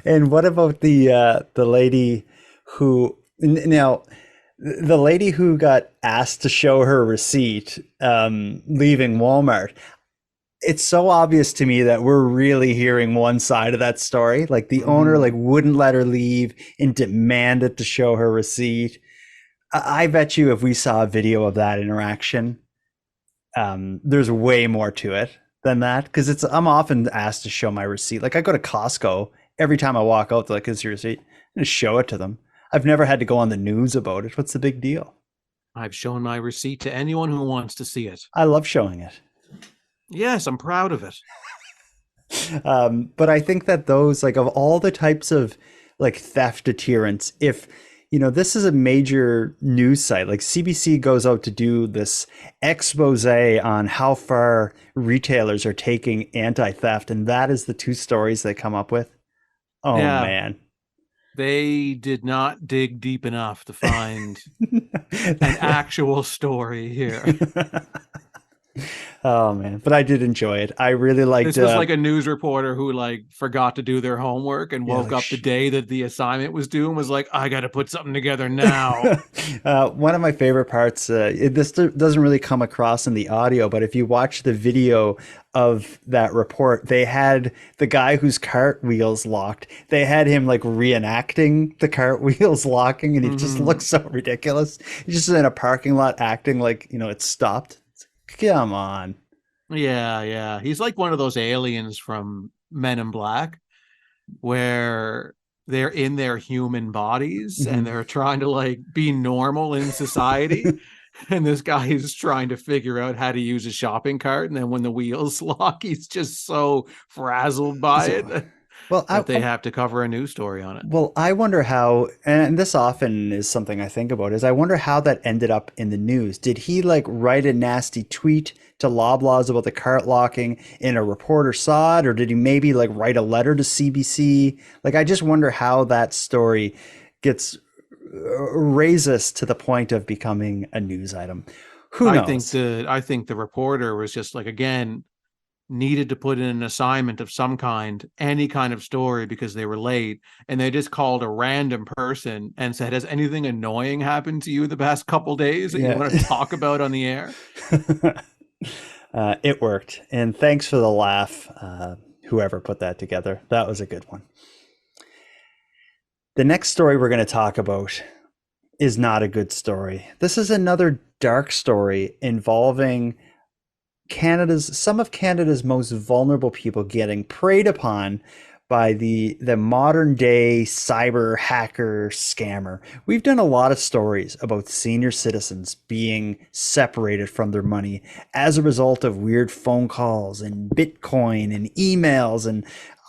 And what about the lady who... Now, the lady who got asked to show her receipt leaving Walmart, it's so obvious to me that we're really hearing one side of that story. Like the owner wouldn't let her leave and demanded to show her receipt. I bet you if we saw a video of that interaction, there's way more to it than that, because I'm often asked to show my receipt. Like I go to Costco, every time I walk out, they're like, "Is your receipt?" And just show it to them. I've never had to go on the news about it. What's the big deal? I've shown my receipt to anyone who wants to see it. I love showing it. Yes, I'm proud of it. But I think that those, like, of all the types of like theft deterrents, if this is a major news site, like CBC goes out to do this expose on how far retailers are taking anti-theft, and that is the two stories they come up with. Oh yeah. Man. They did not dig deep enough to find an actual story here. Oh man, but I did enjoy it. I really liked. This was like a news reporter who like forgot to do their homework and woke up the day that the assignment was due and was like, "I got to put something together now." One of my favorite parts. This doesn't really come across in the audio, but if you watch the video of that report, they had the guy whose cartwheels locked. They had him like reenacting the cartwheels locking, and he just looks so ridiculous. He's just in a parking lot acting like it stopped. Come on. Yeah. He's like one of those aliens from Men in Black where they're in their human bodies and they're trying to like be normal in society. And this guy is trying to figure out how to use a shopping cart. And then when the wheels lock, he's just so frazzled by it. Well, that they have to cover a news story on it. Well, I wonder how, and this often is something I think about, is I wonder how that ended up in the news. Did he like write a nasty tweet to Loblaws about the cart locking and a reporter saw it? Or did he maybe like write a letter to CBC? Like, I just wonder how that story raises to the point of becoming a news item. Who knows? I think the reporter was just like, again, needed to put in an assignment of some kind, any kind of story, because they were late, and they just called a random person and said, has anything annoying happened to you the past couple days that you want to talk about on the air? It worked, and thanks for the laugh, whoever put that together. That was a good one. The next story we're going to talk about is not a good story. This is another dark story involving some of Canada's most vulnerable people getting preyed upon by the modern day cyber hacker scammer. We've done a lot of stories about senior citizens being separated from their money as a result of weird phone calls and Bitcoin and emails and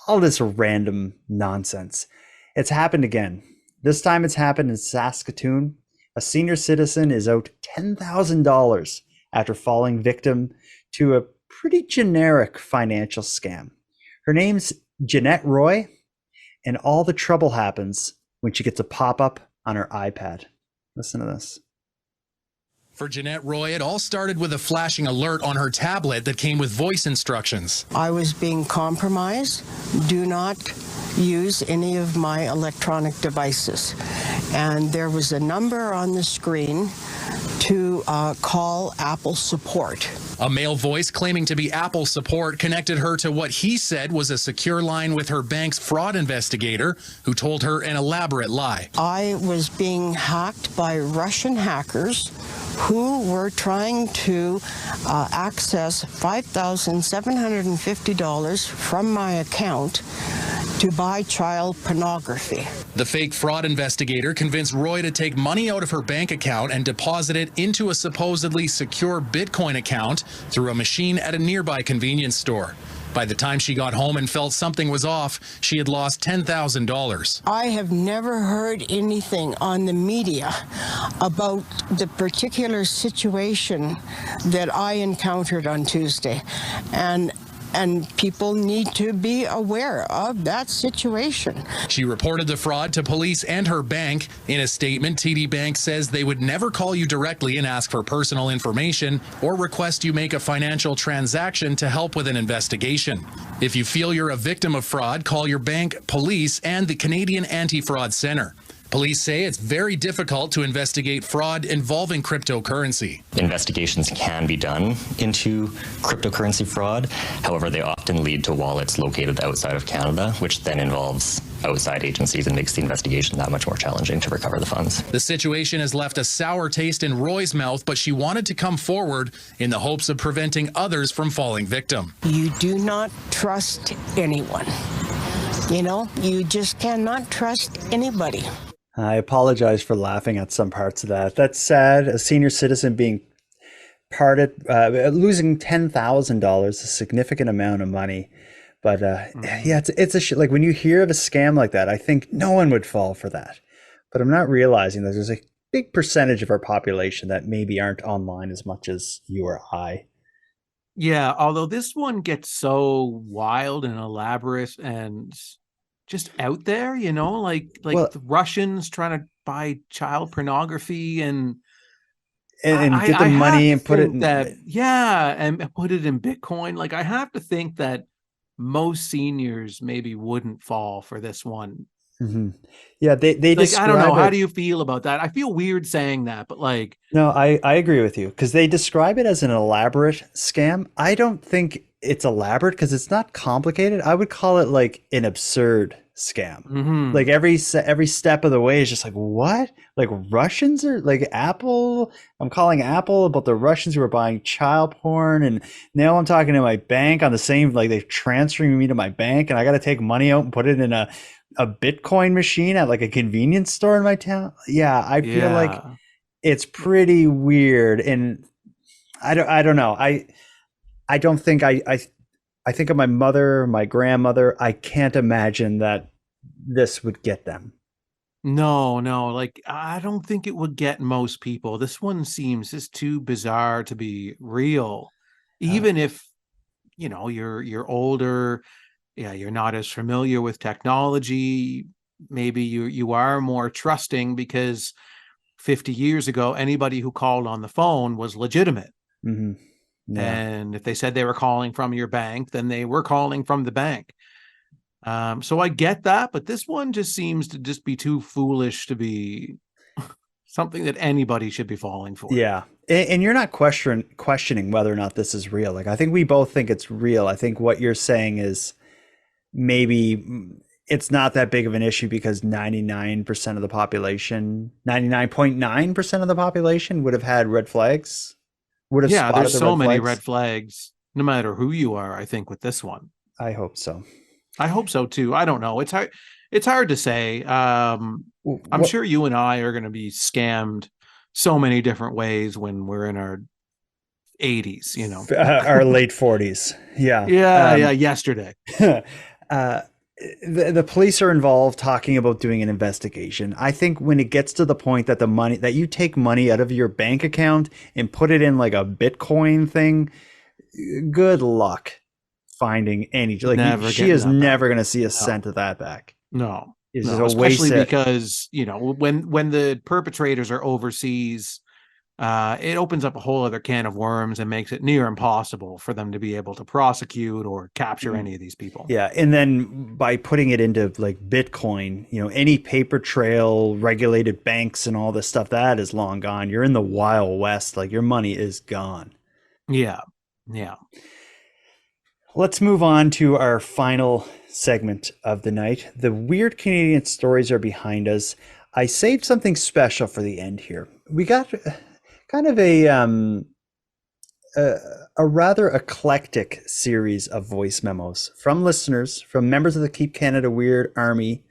all this random nonsense. It's happened again. This time it's happened in Saskatoon. A senior citizen is out $10,000 after falling victim to a pretty generic financial scam. Her name's Jeanette Roy, and all the trouble happens when she gets a pop-up on her iPad. Listen to this. For Jeanette Roy, it all started with a flashing alert on her tablet that came with voice instructions. I was being compromised. Do not use any of my electronic devices. And there was a number on the screen to call Apple support. A male voice claiming to be Apple support connected her to what he said was a secure line with her bank's fraud investigator, who told her an elaborate lie. I was being hacked by Russian hackers who were trying to access $5,750 from my account to buy child pornography. The fake fraud investigator convinced Roy to take money out of her bank account and deposit it into a supposedly secure Bitcoin account through a machine at a nearby convenience store. By the time she got home and felt something was off, she had lost $10,000. I have never heard anything on the media about the particular situation that I encountered on Tuesday. And people need to be aware of that situation. She reported the fraud to police and her bank. In a statement, TD Bank says they would never call you directly and ask for personal information or request you make a financial transaction to help with an investigation. If you feel you're a victim of fraud, call your bank, police, and the Canadian Anti-Fraud Centre. Police say it's very difficult to investigate fraud involving cryptocurrency. Investigations can be done into cryptocurrency fraud. However, they often lead to wallets located outside of Canada, which then involves outside agencies and makes the investigation that much more challenging to recover the funds. The situation has left a sour taste in Roy's mouth, but she wanted to come forward in the hopes of preventing others from falling victim. You do not trust anyone. You know, you just cannot trust anybody. I apologize for laughing at some parts of that. That's sad. A senior citizen being losing $10,000, a significant amount of money. But yeah, it's a like when you hear of a scam like that, I think no one would fall for that. But I'm not realizing that there's a big percentage of our population that maybe aren't online as much as you or I. Yeah, although this one gets so wild and elaborate and just out there, you know, like the Russians trying to buy child pornography, and and get the money and put it in and put it in Bitcoin. Like, I have to think that most seniors maybe wouldn't fall for this one. Mm-hmm. Yeah, they like, I don't know. it, how do you feel about that? I feel weird saying that, but like, no, I agree with you, because they describe it as an elaborate scam. I don't think it's elaborate because it's not complicated. I would call it like an absurd scam. Mm-hmm. Like every step of the way is just like, what? Like Russians are like Apple. I'm calling Apple about the Russians who are buying child porn, and now I'm talking to my bank on the same, like they're transferring me to my bank, and I got to take money out and put it in a Bitcoin machine at like a convenience store in my town. Yeah, I feel like it's pretty weird, and I don't know. I don't think I think of my mother, my grandmother. I can't imagine that this would get them. No, like, I don't think it would get most people. This one seems just too bizarre to be real. Even if, you're older, you're not as familiar with technology, maybe you are more trusting because 50 years ago, anybody who called on the phone was legitimate. Mm-hmm. Yeah. And if they said they were calling from your bank, then they were calling from the bank. So I get that, but this one just seems to just be too foolish to be something that anybody should be falling for. Yeah. And you're not questioning whether or not this is real. Like, I think we both think it's real. I think what you're saying is maybe it's not that big of an issue because 99% of the population, 99.9% of the population would have had red flags. Would have spotted there's so many red flags, no matter who you are, I think, with this one. I hope so. I hope so too. I don't know. It's hard to say. I'm sure you and I are going to be scammed so many different ways when we're in our 80s, our late 40s. Yeah. Yesterday. The police are involved talking about doing an investigation. I think when it gets to the point that the money that you take money out of your bank account and put it in like a Bitcoin thing, good luck finding any, like, she is never going to see a cent of that back. No, especially because when the perpetrators are overseas, it opens up a whole other can of worms and makes it near impossible for them to be able to prosecute or capture any of these people. Yeah, and then by putting it into like Bitcoin, any paper trail, regulated banks, and all this stuff, that is long gone. You're in the Wild West. Like, your money is gone. Yeah. Let's move on to our final segment of the night. The weird Canadian stories are behind us. I saved something special for the end here. We got kind of a rather eclectic series of voice memos from listeners, from members of the Keep Canada Weird Army,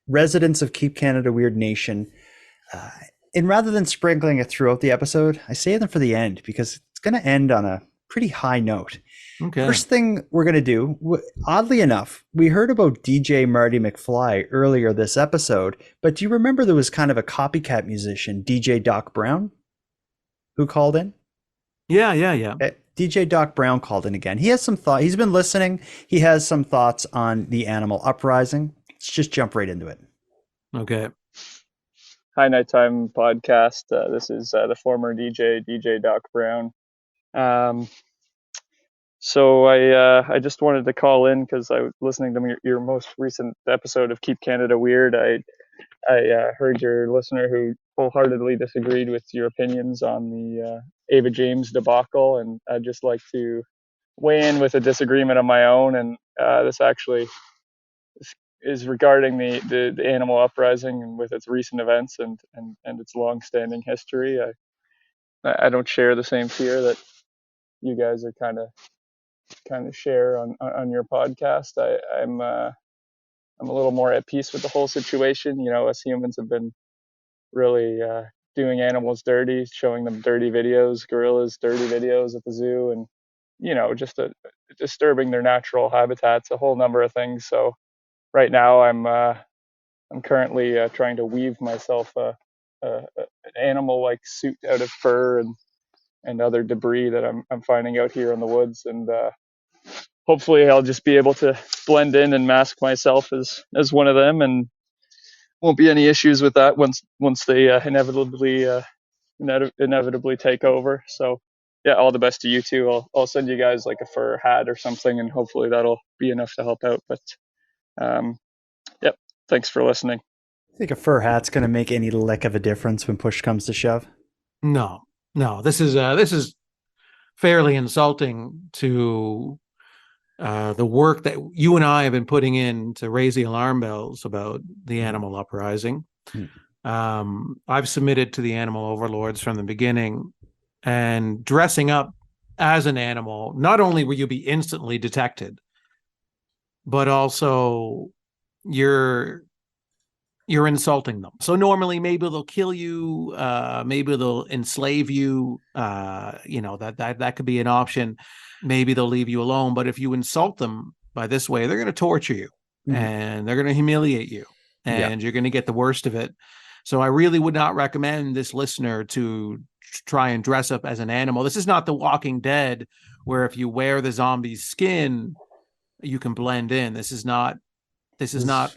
residents of Keep Canada Weird Nation. And rather than sprinkling it throughout the episode, I saved them for the end because it's going to end on a pretty high note. Okay. First thing we're going to do, oddly enough, we heard about DJ Marty McFly earlier this episode, but do you remember there was kind of a copycat musician, DJ Doc Brown, who called in? Yeah. DJ Doc Brown called in again. He has some thought. He's been listening. He has some thoughts on the animal uprising. Let's just jump right into it. Okay. Hi, Nighttime Podcast. This is the former DJ Doc Brown. So I just wanted to call in because I was listening to your most recent episode of Keep Canada Weird. I heard your listener who wholeheartedly disagreed with your opinions on the Ava James debacle, and I'd just like to weigh in with a disagreement of my own. And this actually is regarding the animal uprising and with its recent events and its long-standing history. I don't share the same fear that you guys are kind of share on your podcast. I'm a little more at peace with the whole situation. Us humans have been really doing animals dirty, showing them dirty videos, gorillas dirty videos at the zoo, and just disturbing their natural habitats, a whole number of things. So right now I'm currently trying to weave myself an animal-like suit out of fur and other debris that I'm finding out here in the woods, and hopefully I'll just be able to blend in and mask myself as one of them, and won't be any issues with that once they inevitably inevitably take over. So yeah, all the best to you two. I'll send you guys like a fur hat or something, and hopefully that'll be enough to help out. But yep, thanks for listening. I think a fur hat's going to make any lick of a difference when push comes to shove. No, this is fairly insulting to the work that you and I have been putting in to raise the alarm bells about the animal uprising. I've submitted to the animal overlords from the beginning, and dressing up as an animal, not only will you be instantly detected, but also you're insulting them. So normally maybe they'll kill you, maybe they'll enslave you, that could be an option. Maybe they'll leave you alone. But if you insult them by this way, they're going to torture you and they're going to humiliate you, and you're going to get the worst of it. So I really would not recommend this listener to try and dress up as an animal. This is not The Walking Dead, where if you wear the zombie's skin, you can blend in. This is not It's not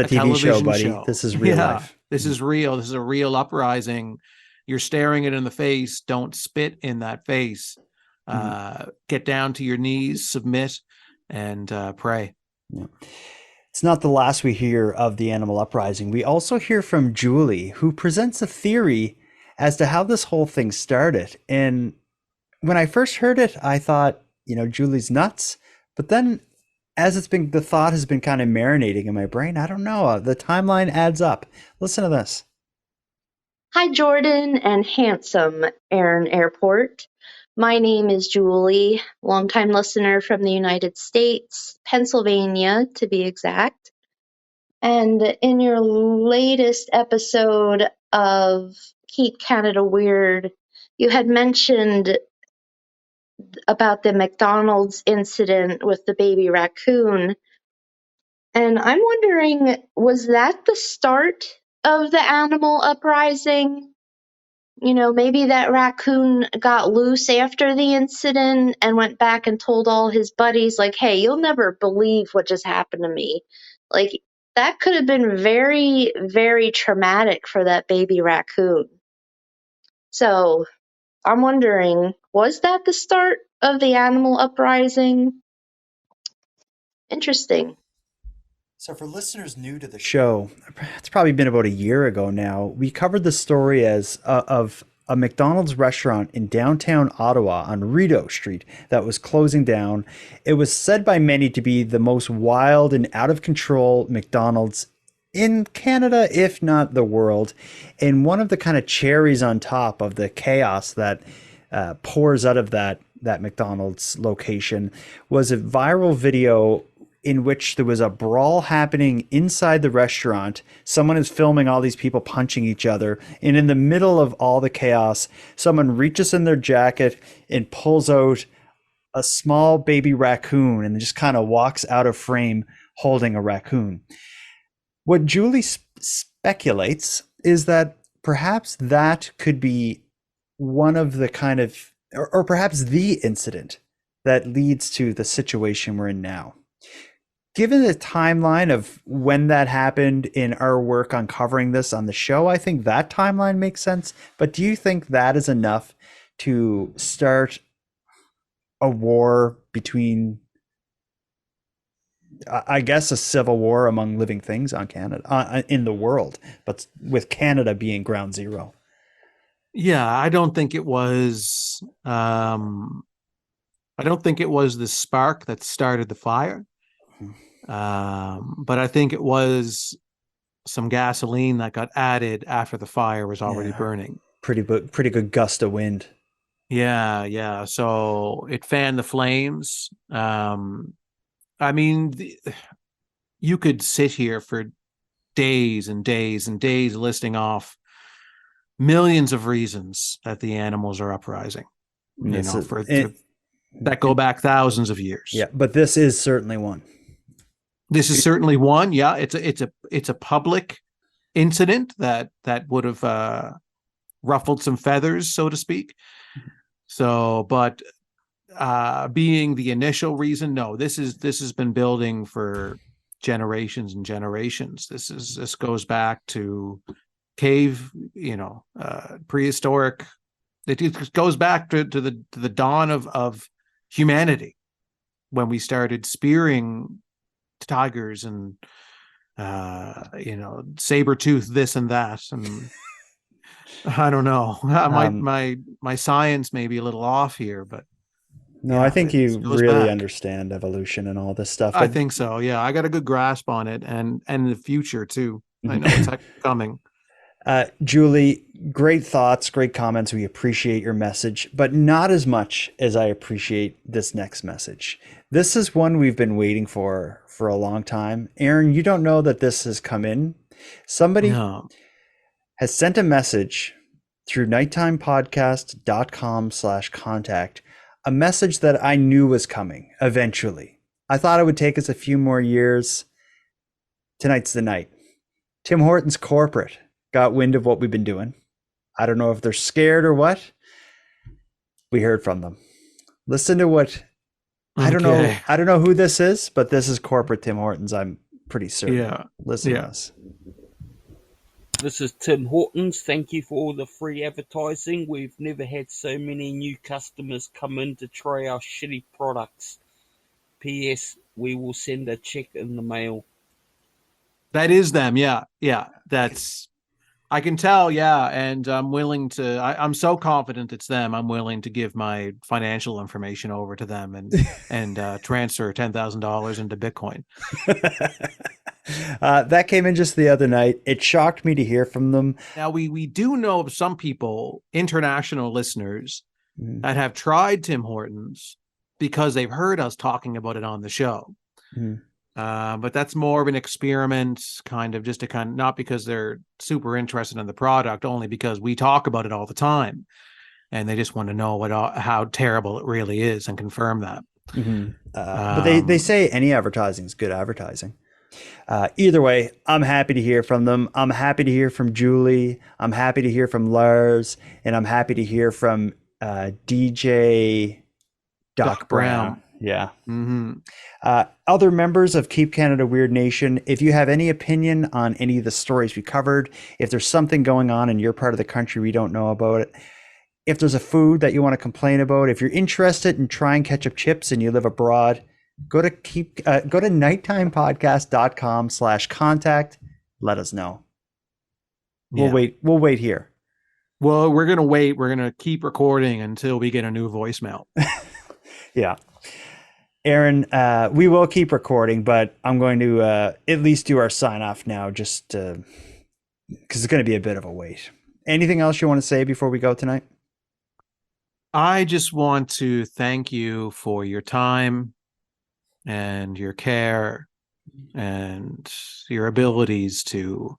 a TV show, buddy. This is real life. This is real. This is a real uprising. You're staring it in the face. Don't spit in that face. Get down to your knees, submit, and pray. Yeah. It's not the last we hear of the animal uprising. We also hear from Julie, who presents a theory as to how this whole thing started. And when I first heard it, I thought, Julie's nuts. But then the thought has been kind of marinating in my brain. I don't know. The timeline adds up. Listen to this. Hi, Jordan and handsome Aaron Airport. My name is Julie, longtime listener from the United States, Pennsylvania to be exact. And in your latest episode of Keep Canada Weird, you had mentioned about the McDonald's incident with the baby raccoon. And I'm wondering, was that the start of the animal uprising? Maybe that raccoon got loose after the incident and went back and told all his buddies, like, hey, you'll never believe what just happened to me. Like, that could have been very, very traumatic for that baby raccoon. So I'm wondering, was that the start of the animal uprising? Interesting. So for listeners new to the show, it's probably been about a year ago now, we covered the story of a McDonald's restaurant in downtown Ottawa on Rideau Street that was closing down. It was said by many to be the most wild and out of control McDonald's in Canada, if not the world. And one of the kind of cherries on top of the chaos that pours out of that McDonald's location was a viral video in which there was a brawl happening inside the restaurant. Someone is filming all these people punching each other. And in the middle of all the chaos, someone reaches in their jacket and pulls out a small baby raccoon and just kind of walks out of frame holding a raccoon. What Julie speculates is that perhaps that could be one of the kind of, or perhaps the incident that leads to the situation we're in now. Given the timeline of when that happened in our work on covering this on the show, I think that timeline makes sense. But do you think that is enough to start a war between, I guess, a civil war among living things on Canada, in the world, but with Canada being ground zero? Yeah, I don't think it was. I don't think it was the spark that started the fire. But I think it was some gasoline that got added after the fire was already burning. Pretty good gust of wind. Yeah. So it fanned the flames. I mean, you could sit here for days and days and days listing off millions of reasons that the animals are uprising. That go back thousands of years. Yeah, but this is certainly one. This is certainly one. Yeah, it's a public incident that would have ruffled some feathers, so to speak. So, but being the initial reason, no, this has been building for generations and generations. This goes back to cave, prehistoric. It goes back to the dawn of humanity, when we started spearing tigers and saber tooth this and that, and I don't know. My science may be a little off here, but no, I think you really understand evolution and all this stuff. I think so. Yeah, I got a good grasp on it, and the future too. I know what's coming. Julie, great thoughts, great comments. We appreciate your message, but not as much as I appreciate this next message. This is one we've been waiting for a long time. Aaron, you don't know that this has come in. Somebody has sent a message through nighttimepodcast.com/contact, a message that I knew was coming eventually. I thought it would take us a few more years. Tonight's the night. Tim Hortons corporate got wind of what we've been doing. I don't know if they're scared or what. We heard from them. Listen to what I don't know who this is, but this is corporate Tim Hortons, I'm pretty certain. Yeah. Listen to this. This is Tim Hortons. Thank you for all the free advertising. We've never had so many new customers come in to try our shitty products. P.S. We will send a check in the mail. That is them. Yeah. That's, I can tell. Yeah. And I'm willing to, I'm so confident it's them. I'm willing to give my financial information over to them and transfer $10,000 into Bitcoin. That came in just the other night. It shocked me to hear from them. Now we do know of some people, international listeners, that have tried Tim Hortons because they've heard us talking about it on the show. But that's more of an experiment, kind of not because they're super interested in the product, only because we talk about it all the time, and they just want to know how terrible it really is and confirm that. But they say any advertising is good advertising. Either way, I'm happy to hear from them. I'm happy to hear from Julie. I'm happy to hear from Lars, and I'm happy to hear from DJ Doc Brown. Yeah. Other members of Keep Canada Weird Nation, if you have any opinion on any of the stories we covered, if there's something going on in your part of the country we don't know about it, if there's a food that you want to complain about, if you're interested in trying ketchup chips and you live abroad, go to nighttimepodcast.com/contact. Let us know. We'll wait here. Well, we're going to wait. We're going to keep recording until we get a new voicemail. Yeah. Aaron, we will keep recording, but I'm going to at least do our sign off now, just because it's going to be a bit of a wait. Anything else you want to say before we go tonight? I just want to thank you for your time and your care and your abilities to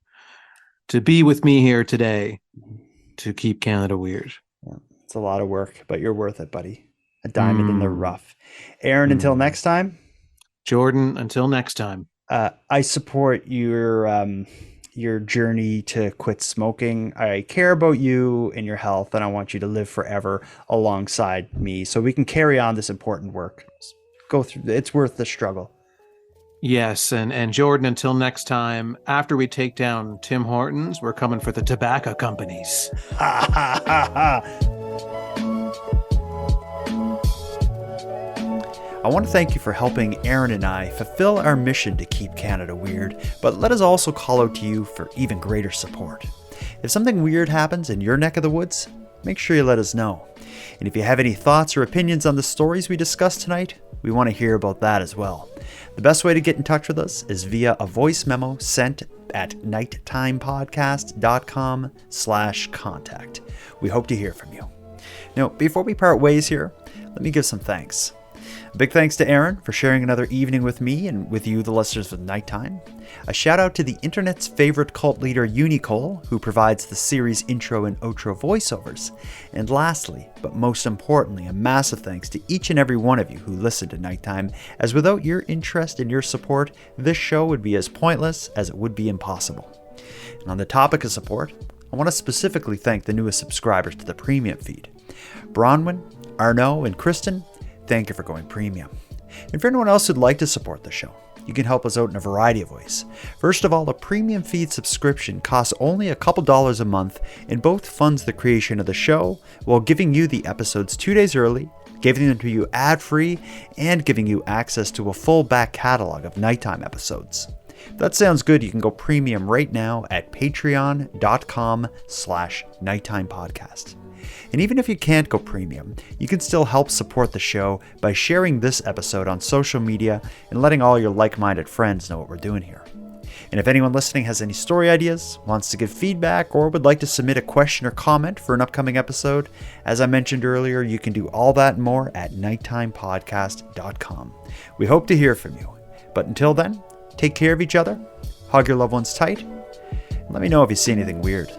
be with me here today to keep Canada weird. Yeah, it's a lot of work, but you're worth it, buddy. A diamond in the rough. Aaron, until next time. Jordan, until next time. I support your journey to quit smoking. I care about you and your health, and I want you to live forever alongside me so we can carry on this important work. Go through. It's worth the struggle. Yes, and Jordan, until next time, after we take down Tim Hortons, we're coming for the tobacco companies. I want to thank you for helping Aaron and I fulfill our mission to keep Canada weird, but let us also call out to you for even greater support. If something weird happens in your neck of the woods, make sure you let us know. And if you have any thoughts or opinions on the stories we discussed tonight, we want to hear about that as well. The best way to get in touch with us is via a voice memo sent at nighttimepodcast.com/contact. We hope to hear from you. Now, before we part ways here, let me give some thanks. A big thanks to Aaron for sharing another evening with me and with you, the listeners of Nighttime. A shout out to the internet's favorite cult leader, Unicole, who provides the series intro and outro voiceovers. And lastly, but most importantly, a massive thanks to each and every one of you who listen to Nighttime, as without your interest and your support, this show would be as pointless as it would be impossible. And on the topic of support, I want to specifically thank the newest subscribers to the premium feed. Bronwyn, Arnaud, and Kristen, thank you for going premium. And for anyone else who'd like to support the show, you can help us out in a variety of ways. First of all, a premium feed subscription costs only a couple dollars a month and both funds the creation of the show while giving you the episodes 2 days early, giving them to you ad-free, and giving you access to a full back catalog of nighttime episodes. If that sounds good, you can go premium right now at patreon.com/nighttimepodcast. And even if you can't go premium, you can still help support the show by sharing this episode on social media and letting all your like-minded friends know what we're doing here. And if anyone listening has any story ideas, wants to give feedback, or would like to submit a question or comment for an upcoming episode, as I mentioned earlier, you can do all that and more at nighttimepodcast.com. We hope to hear from you. But until then, take care of each other, hug your loved ones tight, and let me know if you see anything weird.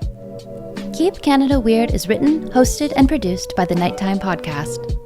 Keep Canada Weird is written, hosted, and produced by the Nighttime Podcast.